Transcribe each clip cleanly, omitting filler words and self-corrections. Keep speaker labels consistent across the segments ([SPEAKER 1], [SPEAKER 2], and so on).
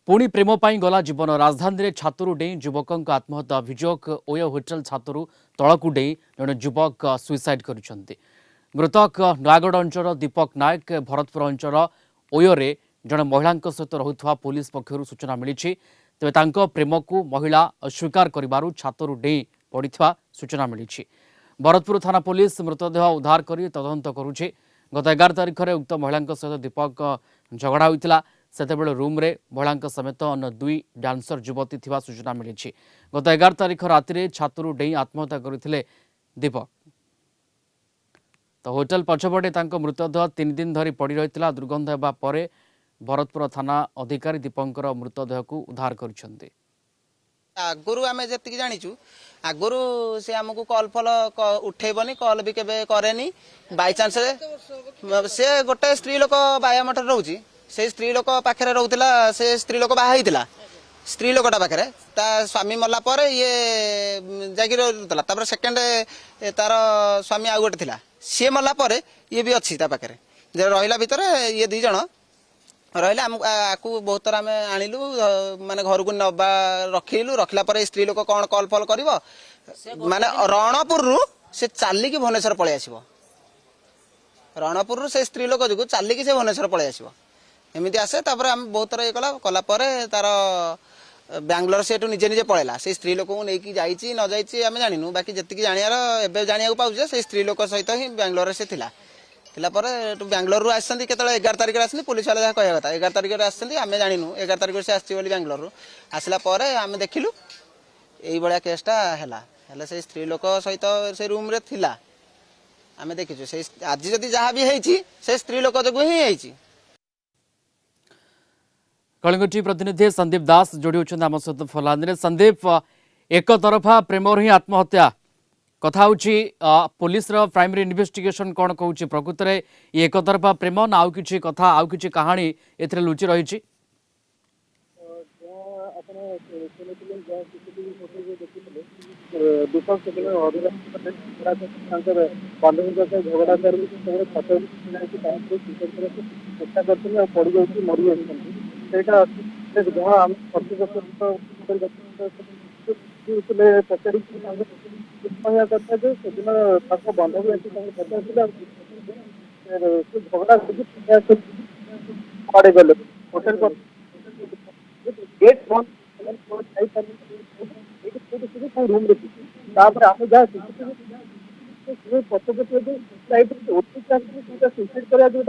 [SPEAKER 1] पुणी प्रेम गला जीवन राजधानी में छातरू डे युवक आत्महत्या अभियोग ओयो होटेल छातरू तलकू डे जड़े युवक सुइसाइड कर मृतक नयागढ़ अंचल दीपक नायक भरतपुर अंचल ओयोरे जड़े महिला सहित रहुवा पुलिस पक्षर सूचना मिली तेज प्रेम को महिला अस्वीकार कर छातरू डे पड़ा सूचना मिली भरतपुर थाना पुलिस मृतदेह उद्धार कर तदंत करुचे गत 11 तारिख में उक्त महिला सहित दीपक झगड़ा होता सेतेबेले रूम रे महिला समेत अन्य दुई डांसर युवती थिबा सूचना मिली गत 11 तारिख राति छातरू डेई आत्महत्या करथिले दीपक तो होटेल पछपटे मृतदेह 3 दिन धरी पड़ी रही दुर्गंध हेबा परे भरतपुर थाना अधिकारी दीपंकर मृतदेह को उद्धार करिसेंती
[SPEAKER 2] आगुरी आम जी जाचु आगुरी सी आमको कल फल उठेबनी कल भी केबे करेनी बाई चांस से गोटे स्त्री लोक बाया मठ रोचे से स्त्री लोक पाखे रोला से स्त्री लोक बाहा स्त्री लोकटा पाखे ता स्वामी मरला पर ये जाकि रोला सेकेंड तार स्वामी आउ गोटे थिला सी मरला पर ये भी अच्छी पाखे रहा भितर ये दी जन रहा आपको बहुत थर आम आणिलु माने घर को नबा रखिलु रखला पर स्त्री लोक कौन कल फल कर माने रणपुर से चलिकी भुवनेश्वर पलि आसो रणपुर से स्त्री लोक जो चलिकी से भुवनेश्वर पलि आसो एमती आसे आम बहुत थर ये कला तार बांग्लोर से निजे निजे पलैला से स्त्री लोक को लेकिन जाइए न जाइए आम जानू बाकी जी जानार एवं जाना पाचे से स्त्री लोक सहित ही बांग्लोर से थिला बांग्लोर रू आसती के 11 तारिख आसती पुलिस वाले जहाँ कहवा कथा 11 तारिख आसती आम जानू 11 तारिख से आसती बांग्लोर आसला आम देखिलु यही केसटा है से स्त्री लोक सहित से रूम रे थिला आम देखीचु से आज जदि जहाँ भी है से स्त्री लोक जो ही
[SPEAKER 1] कलिंग प्रतिनिधि संदीप दास जोड़ी होती आम सहित फलानी संदीप एक तरफा प्रेम ही आत्महत्या कथा पुलिस प्राइमरी इन्वेस्टिगेशन कौन कहूँ प्रकृत में एक तरफा प्रेम ना आउ किछि कथा आउ किछि कहानी एथरे लुचि रही
[SPEAKER 3] पचारि कहवा कथा जो सेदिन बांधवी आसी पचार झगड़ा पड़े गले होटेल गेट बंद रूम आम जहाँ सुसाइड करा जो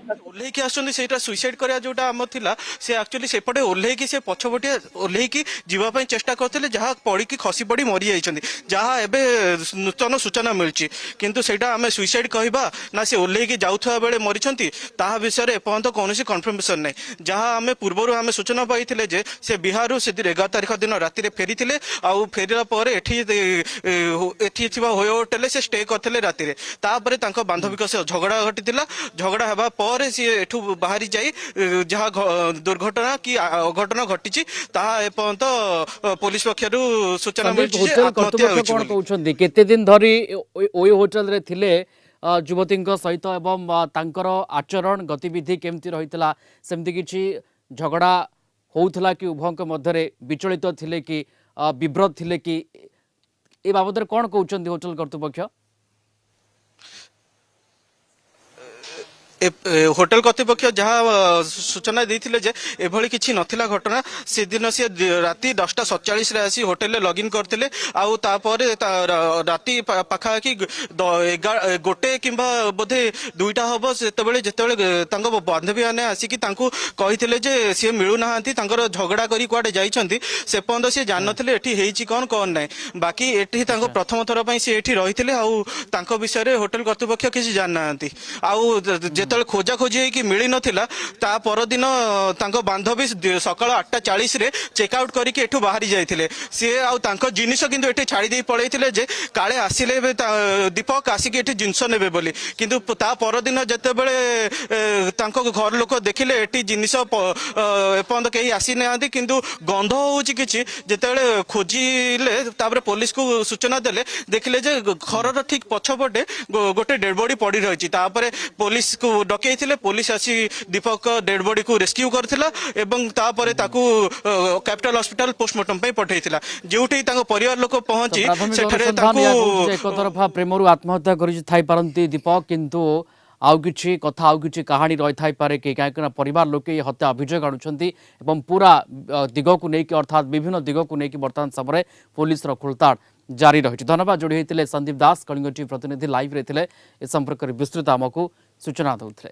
[SPEAKER 4] ओल्लैकी आसटा सुइसाइड करा जोटा आम थिला से एक्चुअली सेपटे ओल्लैकी से पछपटे ओल्लैकी जीवाई चेष्टा करते जहाँ पड़ी खसी पड़ी मरी जाइछन्ती जहाँ एबे नूतन सूचना मिलची किंतु सेटा आम सुइसाइड कहबा ना से ओल्लैकी जाउथवा बेले मरिछन्ती ताहा विषय एपर्यंत कौन कन्फर्मेशन नहीं जहाँ आम पूर्वर आम सूचना पाइथिले जे से बिहार से 11 तारिख दिन राति रे फेरीथिले आउ फेरिला पर एठी थिबा होटल से स्टे करथिले राति रे तापरे तांको बांधविक से झगड़ा घटितिला झगड़ा हेबा पर सी एठू बाहरी जाई जहाँ दुर्घटना कि अघटना घटी एपर्यंत पुलिस पक्षर सूचना
[SPEAKER 1] मिली केते दिन धरी ओई होटल रे थिले युवती सहित एवं तांकर आचरण गतिविधि केमती रही सेमती किछि झगड़ा होउथला कि उभयक मध्य विचलित थिले कि विव्रत थिले कि ए बाबद कौन कहउछन्ती होटल कर्तृपक्ष
[SPEAKER 4] होटेल कर्तृपक्ष जहाँ सूचना देते जे एभली किसी नथिला घटना से दिन सी राति 10:47 आसी होटेल लॉगिन करते राति पाखापाखि गोटे कि बोधे 2टा हम से बांधवी मैंने आसिक कही सी मिलूना झगड़ा करी कुआडे जाइछन्ती से पर्यंत सी जान नथिले एठी हेइछि कौन कौन ना बाकी एठी प्रथम थर पर सी एठी रही आउ विषय होटेल कर्तृपक्ष किसी जान ना आउ जो खोजा खोजी होगी मिल ना परदिन बांधवी सकाल 8:40 चेकआउट करके एठू बाहरी जाइए सी आउ जिनिस कि छाड़ी पलैते जे काले आसिले दीपक आसिक ये जिनस ने बोली किंतु परदिन जिते बड़े घर लोक देखिले ये जिनिस एपर्यंत कहीं आसी ना किंतु गंध होची किछि जेतेबेले खोजिले पुलिस को सूचना देले देखिले जे घर ठीक पछपटे गोटे डेड बॉडी पड़ी रही पुलिस को डकई पुलिस आसी दीपक डेड बॉडी को रेस्क्यू करथिला एवं तापरे ताकू कैपिटल हॉस्पिटल पोस्टमार्टम पे पठेइथिला जेउठी तांको परिवार लोक पहुंची
[SPEAKER 1] प्राथमिक
[SPEAKER 4] सेठरे
[SPEAKER 1] अनुसंधान या
[SPEAKER 4] तांको
[SPEAKER 1] कହୁଛି ଯେ ଏକ ତରଫା ପ୍ରେମରୁ ଆତ୍ମହତ୍ୟା କରି ଥାଇ ପାରନ୍ତି ଦୀପକ କିନ୍ତୁ ଆଉ କିଛି କଥା ଆଉ କିଛି କାହାଣୀ ରହିଥାଇପାରେ କି କାହିଁକିନା ପରିବାର ଲୋକେ ଏହି ହତ୍ୟା ଅଭିଯୋଗ ଆଣୁଛନ୍ତି ଏବଂ ପୁରା ଦିଗକୁ ନେଇକି ଅର୍ଥାତ୍ ବିଭିନ୍ନ ଦିଗକୁ ନେଇକି ବର୍ତ୍ତମାନ ସମୟରେ ପୋଲିସର ଖୋଳତାଡ଼ ଜାରି ରହିଛି ଧନ୍ୟବାଦ ଯୋଡ଼ି ହୋଇଥିଲେ ସନ୍ଦୀପ ଦାସ କଳିଙ୍ଗ ଟିଭି ପ୍ରତିନିଧି ଲାଇଭ୍ରେ ଥିଲେ ଏ ସମ୍ପର୍କରେ ବିସ୍ତୃତ ଆମକୁ ସୂଚନା ଦେଉଥିଲେ।